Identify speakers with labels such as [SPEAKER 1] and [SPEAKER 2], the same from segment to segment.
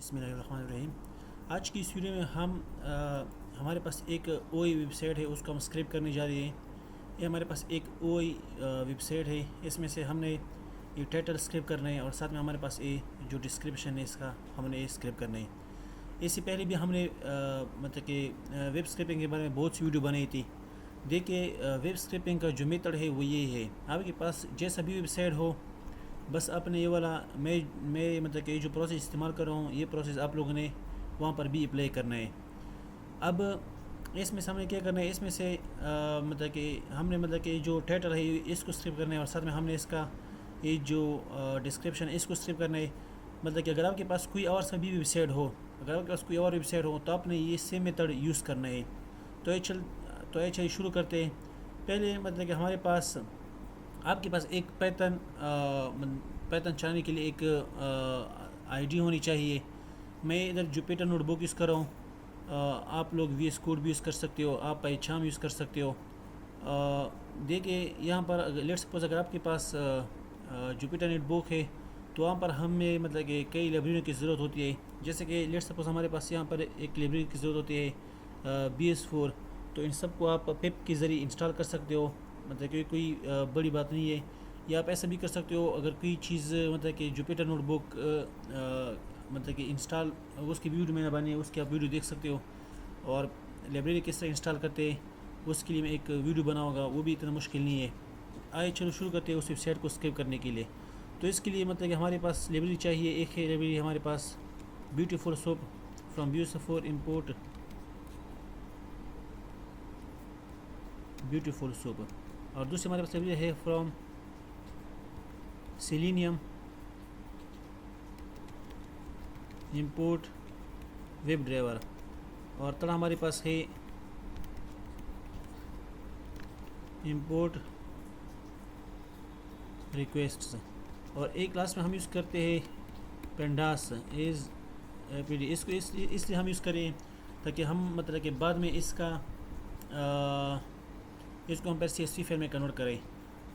[SPEAKER 1] बिस्मिल्लाहिर्रहमानिर्रहीम। आज की इस वीडियो में हमारे पास एक ओई वेबसाइट है, उसको हम स्क्रैप करने जा रहे हैं। ये हमारे पास एक ओई वेबसाइट है, इसमें से हमने ये टाइटल स्क्रैप करना है और साथ में हमारे पास ये जो डिस्क्रिप्शन है इसका हमने ये स्क्रैप करना है। इससे पहले भी हमने मतलब कि वेब स्क्रैपिंग के बारे में बहुत सी वीडियो बनाई थी। देखिए, वेब स्क्रैपिंग का जो मेथड है वो ये है, आपके पास जैसा भी वेबसाइट हो, बस आपने ये वाला मैं मतलब कि जो प्रोसेस इस्तेमाल कर रहा हूँ, ये प्रोसेस आप लोगों ने वहाँ पर भी अप्लाई करना है। अब इसमें से हमने क्या करना है, इसमें से मतलब कि हमने मतलब कि जो टाइटल है इसको स्क्रिप करना है और साथ में हमने इसका ये जो डिस्क्रिप्शन है इसको स्क्रिप करना है। मतलब कि अगर आपके पास कोई और सा भी वेबसाइट हो, अगर आपके पास कोई और वेबसाइट हो तो आपने ये सेम मेथड यूज़ करना है। तो ये चलिए शुरू करते हैं। पहले मतलब कि हमारे पास आपके पास एक पैतन चलाने के लिए एक आईडी होनी चाहिए। मैं इधर जुपिटर नोटबुक यूज़ कर रहा हूँ। आप लोग वी एस कोड भी यूज़ कर सकते हो, आप पाइथन यूज़ कर सकते हो। देखिए यहाँ पर लेट सपोज अगर आपके पास जुपिटर नोटबुक है तो वहाँ पर हमें मतलब कि कई लाइब्रेरियों की ज़रूरत होती है। जैसे कि लेट सपोज हमारे पास यहाँ पर एक लाइब्रेरी की ज़रूरत होती है BS4। तो इन सब को आप पिप के ज़रिए इंस्टॉल कर सकते हो, मतलब कि कोई बड़ी बात नहीं है। या आप ऐसा भी कर सकते हो, अगर कोई चीज़ मतलब कि जुपिटर नोटबुक मतलब कि इंस्टॉल उसकी वीडियो मैंने बनी है, उसकी आप वीडियो देख सकते हो। और लाइब्रेरी किस तरह इंस्टॉल करते हैं उसके लिए मैं एक वीडियो बनाऊंगा, वो भी इतना मुश्किल नहीं है। आइए चलो शुरू करते हैं उस वेबसाइट को स्क्रैप करने के लिए। तो इसके लिए मतलब कि हमारे पास लाइब्रेरी चाहिए, एक है लाइब्रेरी हमारे पास beautiful soup from beautiful import beautiful soup, और दूसरी हमारे पास लाइब्रेरी है from Selenium import web driver, और थर्ड हमारे पास है इंपोर्ट रिक्वेस्ट्स, और एक क्लास में हम यूज़ करते हैं पेंडास एज PD। इसको इसलिए हम यूज़ करें ताकि हम मतलब कि बाद में इसको हम पहले CSV फाइल में कन्वर्ट करें।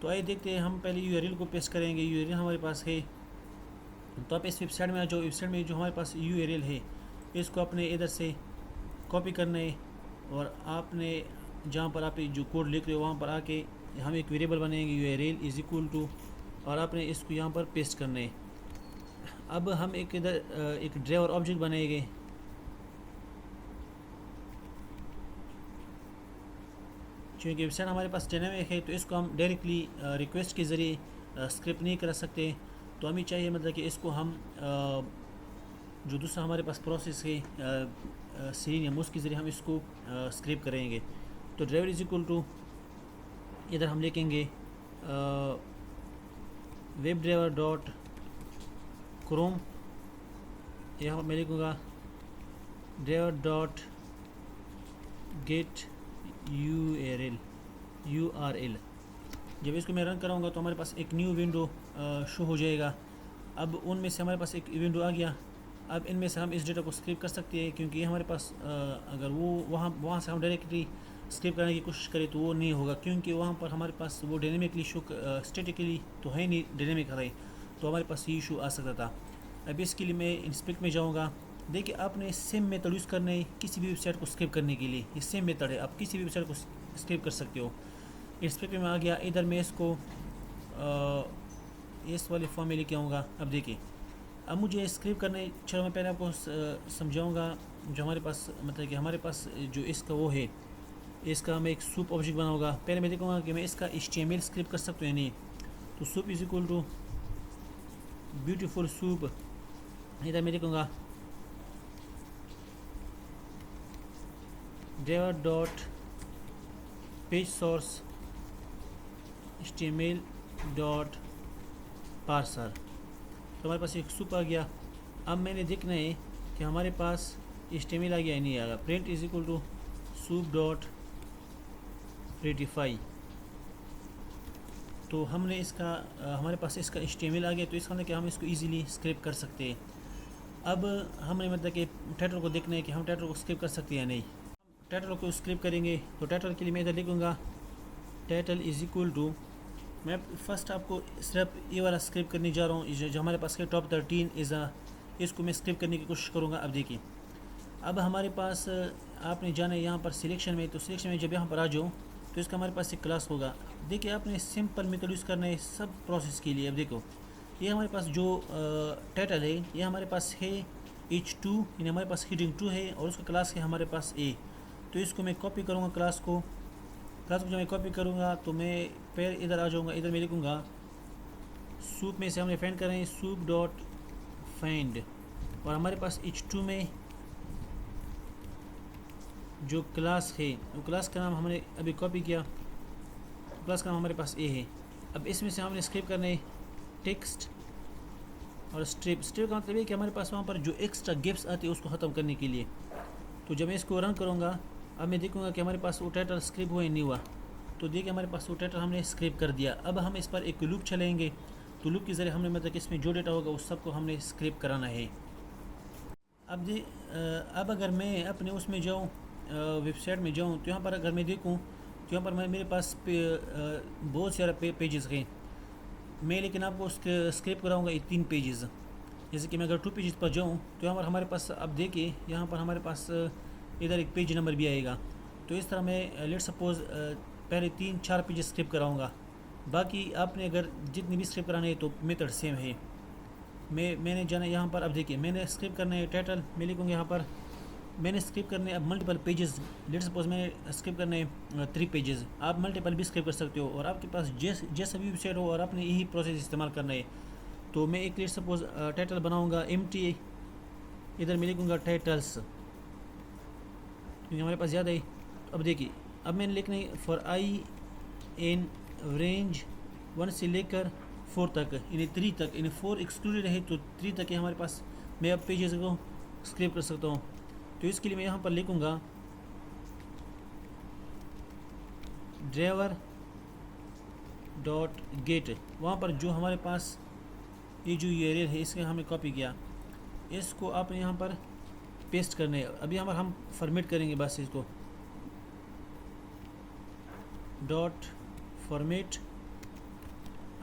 [SPEAKER 1] तो आइए देखते हैं, हम पहले URL को पेस्ट करेंगे। URL हमारे पास है, तो आप इस वेबसाइट में जो हमारे पास URL है इसको अपने इधर से कॉपी करना है, और आपने जहाँ पर आप जो कोड लिख रहे हो वहाँ पर आके हम एक वेरिएबल बनाएंगे URL इज इक्वल टू, और आपने इसको यहाँ पर पेस्ट करना है। अब हम एक इधर एक ड्राइवर ऑब्जेक्ट बनाएंगे। क्योंकि वेबसाइट हमारे पास डायनामिक है तो इसको हम डायरेक्टली रिक्वेस्ट के ज़रिए स्क्रिप्ट नहीं कर सकते। तो हमें चाहिए मतलब कि इसको हम जो दूसरा हमारे पास प्रोसेस है सेलेनियम, उसके ज़रिए हम इसको स्क्रिप्ट करेंगे। तो ड्राइवर इज इक्वल टू इधर हम लिखेंगे वेब ड्राइवर डॉट क्रोम, यहाँ मैं लिखूँगा ड्राइवर डॉट गेट URL। जब इसको मैं रन कराऊंगा तो हमारे पास एक न्यू विंडो शो हो जाएगा। अब उनमें से हमारे पास एक विंडो आ गया। अब इनमें से हम इस डेटा को स्क्रिप कर सकते हैं, क्योंकि ये हमारे पास अगर वो वहाँ से हम डायरेक्टली स्क्रिप करने की कोशिश करें तो वो नहीं होगा, क्योंकि वहाँ पर हमारे पास वो डायनेमिकली शो स्टेटिकली तो है नहीं, डायनेमिक है, तो हमारे पास ये इशू आ सकता था। अब इसके लिए मैं इंस्पेक्ट में जाऊँगा। देखिए, आपने सेम मेथड यूज़ करना है किसी भी वेबसाइट को स्क्रैप करने के लिए। ये सेम मेथड है, आप किसी भी वेबसाइट को स्क्रैप कर सकते हो। इंस्पेक्ट में आ गया, इधर मैं इसको इस वाले फॉर्म में लेके आऊँगा। अब देखिए, अब मुझे स्क्रैप करना है। चलो मैं पहले आपको समझाऊँगा जो हमारे पास मतलब कि हमारे पास जो इसका वो है, इसका मैं एक सूप ऑब्जेक्ट बनाऊँगा। पहले मैं देखूँगा कि मैं इसका HTML स्क्रिप्ट कर सकता हूँ या नहीं। तो soup is equal to beautiful soup, इधर मैं लिखूँगा driver dot page source HTML dot parser. तो हमारे पास एक सूप आ गया। अब मैंने देखना है कि हमारे पास HTML आ गया या नहीं आ गया। Print is equal to soup dot prettify. तो हमने इसका हमारे पास इसका HTML आ गया, तो इसका मतलब कि हम इसको इजीली स्क्रैप कर सकते हैं। अब हमने मतलब कि टाइटल को देखना है कि हम टाइटल को स्क्रैप कर सकते हैं या नहीं। टाइटल को स्क्रैप करेंगे तो टाइटल के लिए मैं इधर लिखूँगा टाइटल इज इक्वल टू, मैं फर्स्ट आपको सिर्फ ये वाला स्क्रैप करने जा रहा हूँ। जो हमारे पास है टॉप 13 इज़ अ इसको मैं स्क्रिप्ट करने की कोशिश करूँगा। अब देखिए, अब हमारे पास आपने जाना है यहाँ पर सिलेक्शन में, तो सिलेक्शन में जब यहाँ पर आ जाऊँ तो इसका हमारे पास एक क्लास होगा। देखिए, आपने सिंपल मेथड यूज़ करना है सब प्रोसेस के लिए। अब देखो, ये हमारे पास जो टाइटल है ये हमारे पास है H2, यानी हमारे पास हेडिंग 2 है और उसका क्लास है हमारे पास A। तो इसको मैं कॉपी करूँगा क्लास को जब मैं कॉपी करूँगा तो मैं फिर इधर आ जाऊँगा, इधर मैं लिखूँगा सूप में से हमने फाइंड कर रहे हैं सूप डॉट फाइंड, और हमारे पास H2 में जो क्लास है वो क्लास का नाम हमने अभी कॉपी किया, क्लास का नाम हमारे पास A है। अब इसमें से हमने स्क्रिप्ट करना है टेक्स्ट और स्ट्रिप। स्ट्रिप का मतलब है कि हमारे पास वहाँ पर जो एक्स्ट्रा गैप्स आते हैं उसको ख़त्म करने के लिए। तो जब मैं इसको रन करूँगा, अब मैं देखूँगा कि हमारे पास वो टाइटल स्क्रिप्ट हुआ नहीं हुआ। तो देखिए, हमारे पास वो टाइटल हमने स्क्रिप्ट कर दिया। अब हम इस पर एक लूप चलाएंगे, तो लूप के ज़रिए हमने मतलब इसमें जो डेटा होगा उस सबको हमने स्क्रिप्ट कराना है। अब अगर मैं अपने उसमें जाऊँ, वेबसाइट में जाऊँ, तो यहाँ पर अगर मैं देखूँ तो यहाँ पर मेरे पास बहुत सारे पेजेस हैं मैं, लेकिन आपको उसके स्क्रिप्ट कराऊँगा ये 3 पेजेस। जैसे कि मैं अगर 2 पेजेस पर जाऊँ तो यहाँ पर हमारे पास, अब देखिए यहाँ पर हमारे पास इधर एक पेज नंबर भी आएगा। तो इस तरह मैं लेट सपोज़ पहले 3-4 पेजेस स्क्रिप्ट कराऊँगा। बाकी आपने अगर जितनी भी स्क्रिप्ट कराने है तो मेथड सेम है। मैंने जाना यहाँ पर, अब देखिए मैंने स्क्रिप्ट करना है टाइटल, मैं लिखूँगा यहाँ पर मैंने स्क्रिप्ट करने अब मल्टीपल पेजेस। लेट सपोज मैंने स्क्रिप्ट करने 3 पेजेस, आप मल्टीपल भी स्क्रिप्ट कर सकते हो और आपके पास जैसा भी वेबसाइट हो और आपने यही प्रोसेस इस्तेमाल करना है। तो मैं एक लेट सपोज टाइटल बनाऊँगा MT, इधर मैं लिखूँगा टाइटल्स क्योंकि हमारे पास ज़्यादा है। अब देखिए, अब मैंने लिखना है फॉर आई इन रेंज 1 से लेकर 4 तक, यानी 3 तक, यानी 4 एक्सक्लूडेड है तो 3 तक है हमारे पास। मैं अब पेजेस को स्क्रिप्ट कर सकता हूँ। तो इसके लिए मैं यहाँ पर लिखूँगा ड्राइवर डॉट गेट, वहाँ पर जो हमारे पास ये जो URL है इसके हमने कॉपी किया, इसको आपने यहाँ पर पेस्ट करने है। अभी यहाँ पर हम फॉर्मेट करेंगे बस इसको, डॉट फॉर्मेट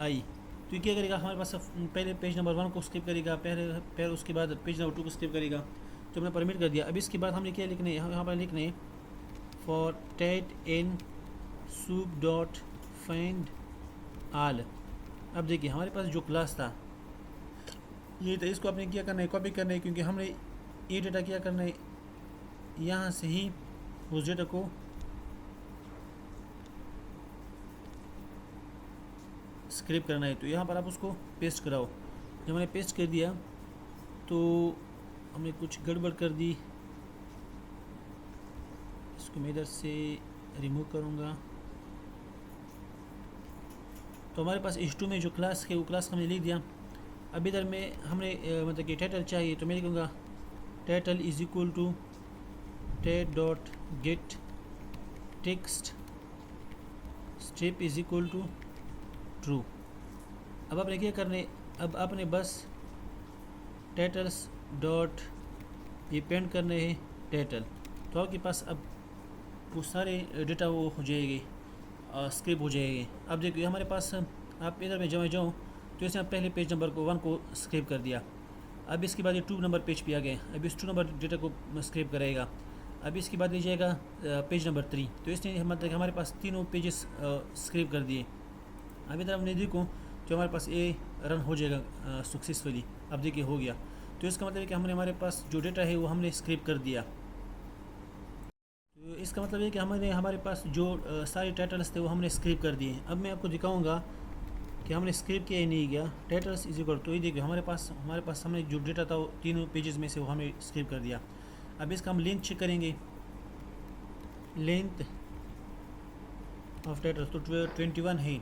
[SPEAKER 1] आई। तो क्या करेगा, हमारे पास पहले पेज नंबर 1 को स्किप करेगा, फिर उसके बाद पेज नंबर 2 को स्किप करेगा। तो हमने परमिट कर दिया। अब इसके बाद हमने क्या लिखने, यहाँ पर लिखने for tag in soup dot find all. अब देखिए, हमारे पास जो क्लास था ये था, इसको आपने क्या करना है, कॉपी करना है, क्योंकि हमने ये डेटा क्या करना है, यहाँ से ही उस डेटा को स्क्रिप्ट करना है। तो यहाँ पर आप उसको पेस्ट कराओ। जब मैंने पेस्ट कर दिया तो हमने कुछ गड़बड़ कर दी, इसको मैं इधर से रिमूव करूँगा। तो हमारे पास H2 में जो क्लास है वो क्लास हमने लिख दिया। अब इधर में हमने मतलब कि टाइटल चाहिए, तो मैं लिखूँगा title is equal to tet dot get text strip is equal to true. अब आपने क्या करने, अब आपने बस टाइटल्स डॉट ये पेंट करने हैं टाइटल, तो आपके पास अब वो सारे डेटा वो हो जाएगी, स्क्रिप्ट हो जाएगी। अब देखिए हमारे पास, आप इधर में जब मैं जाऊँ तो इसने पहले पेज नंबर को 1 को स्क्रिप्ट कर दिया। अब इसके बाद ये 2 नंबर पेज पे आ गए, अब इस 2 नंबर डेटा को स्क्रिप्ट करेगा। अब इसके बाद ले जाएगा पेज नंबर 3, तो इसने मतलब हमारे पास तीनों पेजेस स्क्रिप्ट कर दिए। अब इधर हमने देखो तो हमारे पास ये रन हो जाएगा सक्सेसफुली। अब देखिए हो गया। तो इसका मतलब है कि हमने हमारे पास जो डेटा है वो हमने स्क्रिप्ट कर दिया। तो इसका मतलब है कि हमारे पास जो सारे टाइटल्स थे वो हमने स्क्रिप्ट कर दिए। अब मैं आपको दिखाऊंगा कि हमने स्क्रिप्ट किया या नहीं किया। टाइटल्स इज इक्वल, तो ये देखिए हमारे पास हमने जो डेटा था वो तीनों पेजेस में से वो हमने स्क्रिप्ट कर दिया। अब इसका हम लेंथ चेक करेंगे, लेंथ ऑफ टाइटल तो 21 है।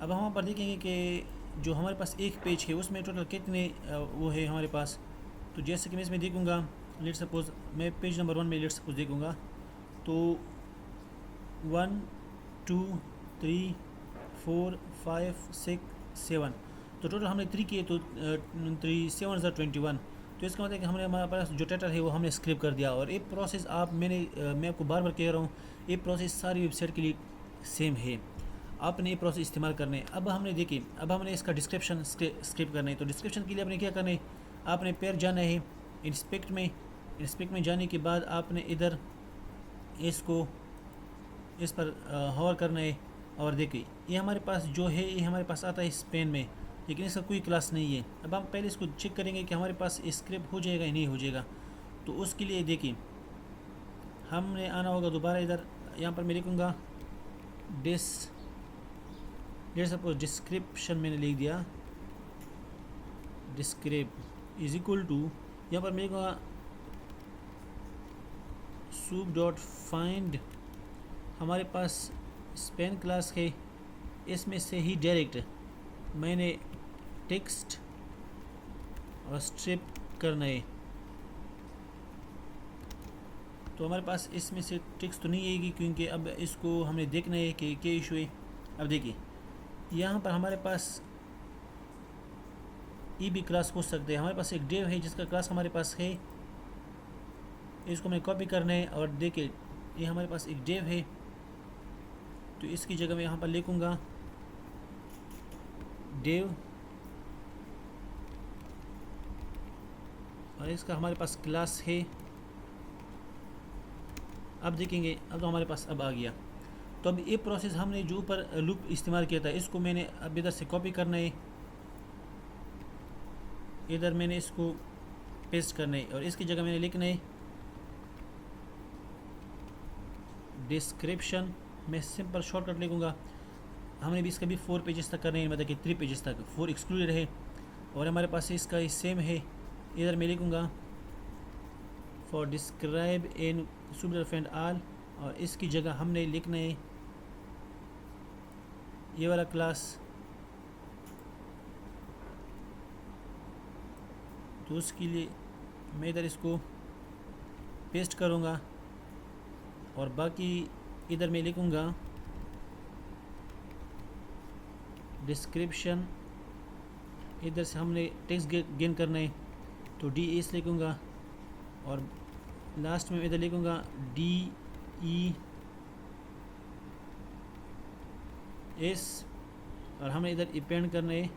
[SPEAKER 1] अब हम वहाँ पर देखेंगे कि जो हमारे पास एक पेज है उसमें टोटल कितने वो है हमारे पास। तो जैसे कि मैं इसमें देखूँगा, लेट सपोज मैं पेज नंबर 1 में लेट सपोज देखूँगा तो 1 2 3 4 5 6 7, तो टोटल हमने 3 किए, तो 3 7 21। तो इसका मतलब है कि हमारे पास जो टाइटल है वो हमने स्क्रिप्ट कर दिया। और ये प्रोसेस मैं आपको बार बार कह रहा हूँ, ये प्रोसेस सारी वेबसाइट के लिए सेम है, आपने ये प्रोसेस इस्तेमाल करने। अब हमने देखिए, अब हमने इसका डिस्क्रिप्शन स्क्रिप्ट करना है। तो डिस्क्रिप्शन के लिए आपने क्या करना है, आपने फिर जाना है इंस्पेक्ट में जाने के बाद आपने इधर इसको इस पर होवर करना है। और देखिए ये हमारे पास जो है ये हमारे पास आता है स्पेन में, लेकिन इसका कोई क्लास नहीं है। अब हम पहले इसको चेक करेंगे कि हमारे पास स्क्रिप्ट हो जाएगा या नहीं हो जाएगा। तो उसके लिए देखिए हमने आना होगा दोबारा इधर, यहाँ पर मैं लिखूँगा सपोज डिस्क्रिप्शन मैंने लिख दिया, डिस्क्रिप्ट इज इक्वल टू, यहाँ पर मैं लिखूँगा सूप डॉट फाइंड, हमारे पास स्पेन क्लास है, इसमें से ही डायरेक्ट मैंने टेक्स्ट और स्ट्रिप करना है। तो हमारे पास इसमें से टेक्स्ट तो नहीं आएगी क्योंकि अब इसको हमने देखना है कि क्या इशू है। अब देखिए यहाँ पर हमारे पास ई भी क्लास हो सकते हैं। हमारे पास एक डेव है जिसका क्लास हमारे पास है, इसको मैं कॉपी करना है। और देखिए ये हमारे पास एक डेव है, तो इसकी जगह मैं यहाँ पर लिखूँगा डेव, और इसका हमारे पास क्लास है। अब देखेंगे अब तो हमारे पास अब आ गया। तो अब ये प्रोसेस हमने जो ऊपर लूप इस्तेमाल किया था इसको मैंने अब इधर से कॉपी करना है, इधर मैंने इसको पेस्ट करना है और इसकी जगह मैंने लिखना है डिस्क्रिप्शन। मैं सिंपल शॉर्टकट लिखूँगा। हमने भी इसका भी 4 पेजेस तक करना है, मतलब कि 3 पेजेस तक, 4 एक्सक्लूडेड है। और हमारे पास इसका सेम है, इधर मैं लिखूँगा फॉर डिस्क्राइब इन सुबडर एंड आल, और इसकी जगह हमने लिखना है ये वाला क्लास। तो उसके लिए मैं इधर इसको पेस्ट करूँगा और बाकी इधर मैं लिखूँगा डिस्क्रिप्शन। इधर से हमने टेक्स्ट गेन करना है तो डी एस लिखूँगा और लास्ट में इधर लिखूँगा डी ई एस, और हमें इधर अपेंड करना है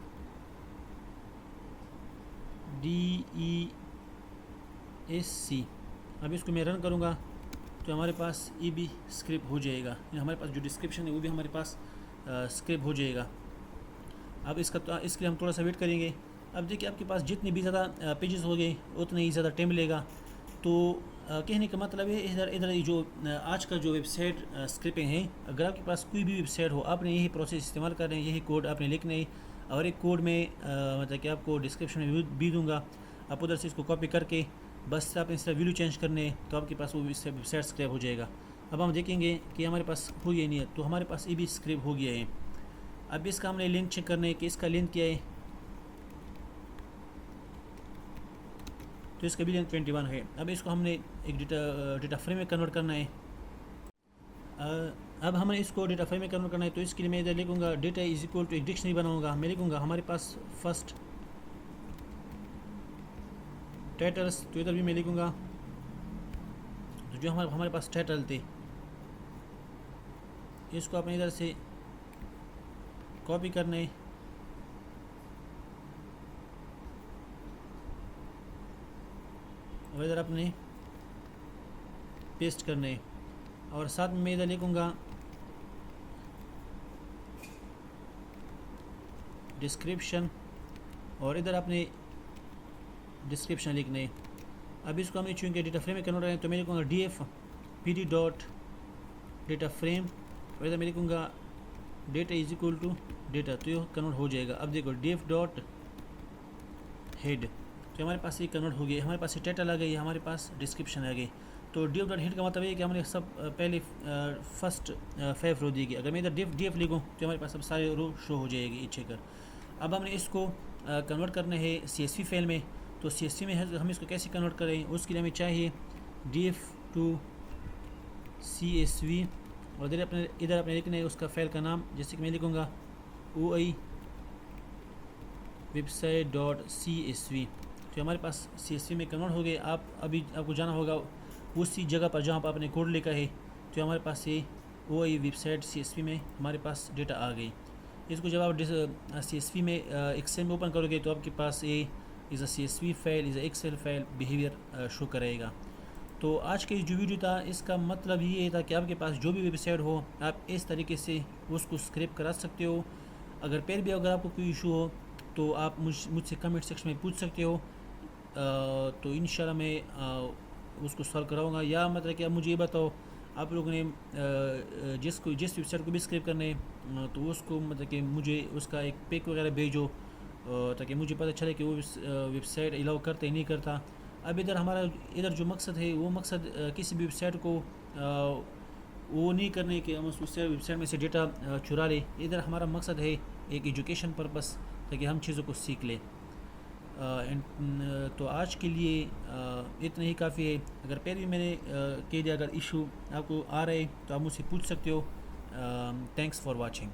[SPEAKER 1] डी ई एस सी। अब इसको मैं रन करूँगा तो हमारे पास ये भी स्क्रिप्ट हो जाएगा, हमारे पास जो डिस्क्रिप्शन है वो भी हमारे पास स्क्रिप्ट हो जाएगा। अब इसके लिए हम थोड़ा सा वेट करेंगे। अब देखिए आपके पास जितने भी ज़्यादा पेजेस हो गए उतने ही ज़्यादा टाइम लेगा। तो कहने का मतलब है इधर जो आज का जो वेबसाइट स्क्रिपिंग है, अगर आपके पास कोई भी वेबसाइट हो आपने यही प्रोसेस इस्तेमाल करना है, यही कोड आपने लिखना है। और एक कोड में मतलब कि आपको डिस्क्रिप्शन में भी दूंगा, आप उधर से इसको कॉपी करके बस आप इसका वैल्यू चेंज करने तो आपके पास वो वेबसाइट स्क्रैप हो जाएगा। अब हम देखेंगे कि हमारे पास हो गया नहीं है, तो हमारे पास ये भी स्क्रैप हो गया है। अब इसका हमने लिंक चेक करना है कि इसका लिंक क्या है, तो इसका भी लिंक 21 है। अब इसको हमने एक डेटा फ्रेम में कन्वर्ट करना है। अब हमें इसको डेटा फ्रेम में कन्वर्ट करना है, तो इसके लिए मैं इधर लिखूँगा डेटा इज इक्वल टू एक डिक्शनरी बनाऊँगा। मैं लिखूँगा हमारे पास फर्स्ट टाइटल्स, तो इधर भी मैं लिखूँगा तो जो हमारे पास टाइटल थे इसको आपने इधर से कॉपी करना है और इधर अपने पेस्ट करना है। और साथ में मैं इधर लिखूँगा डिस्क्रिप्शन और इधर अपने डिस्क्रिप्शन लिखना है। अब इसको हमें चूँकि डेटा फ्रेम में कन्वर्ट करें तो मैं लिखूँगा D F P D dot data frame और इधर मैं लिखूँगा data is equal to data, तो ये कन्वर्ट हो जाएगा। अब देखो डी एफ डॉट हेड, तो हमारे पास ये कन्वर्ट हो गया, हमारे पास ये टाइटल आ गई, हमारे पास डिस्क्रिप्शन आ गई। तो डी एफ डॉट हेड का मतलब है कि हमने सब पहले फर्स्ट 5 रो दी गई। अगर मैं इधर डी एफ लिखूँ तो हमारे पास सब सारे रो शो हो जाएगी इच्छे कर। अब हमने इसको कन्वर्ट करना है CSV फाइल में, तो CSV में हम इसको कैसे कन्वर्ट करें, उसके लिए हमें चाहिए DF to CSV और इधर अपने लिखना है उसका फाइल का नाम, जैसे कि मैं लिखूँगा OI website.csv। तो हमारे पास CSV में कन्वर्ट हो गए। अभी आपको जाना होगा उसी जगह पर जहाँ पर आपने कोड लिखा है, तो हमारे पास ये OI वेबसाइट CSV में हमारे पास डेटा आ गई। इसको जब आप CSV में एक्सेल में ओपन करोगे तो आपके पास ये is a CSV file, is a excel file behaviour show करेगा। तो आज के जो वीडियो था इसका मतलब ये था कि आपके पास जो भी वेबसाइट हो आप इस तरीके से उसको स्क्रैप करा सकते हो। अगर फिर भी अगर आपको कोई इशू हो तो आप मुझसे कमेंट सेक्शन में पूछ सकते हो। तो इंशाल्लाह मैं उसको सॉल्व कराऊंगा। या मतलब कि आप मुझे ये बताओ आप लोगों ने जिस वेबसाइट को भी स्क्रैप करने तो उसको मतलब कि मुझे उसका एक पिक वगैरह भेजो ताकि मुझे पता चले कि वो वेबसाइट अलाउ करता ही नहीं करता। अब इधर हमारा इधर जो मकसद है वो मकसद किसी भी वेबसाइट को वो नहीं करने कि हम उस वेबसाइट में से डेटा चुरा ले। इधर हमारा मकसद है एक एजुकेशन पर्पस ताकि हम चीज़ों को सीख लें। तो आज के लिए इतना ही काफ़ी है। अगर पहले भी मैंने कह दिया अगर इशू आपको आ रहे तो आप मुझसे पूछ सकते हो। Thanks for watching.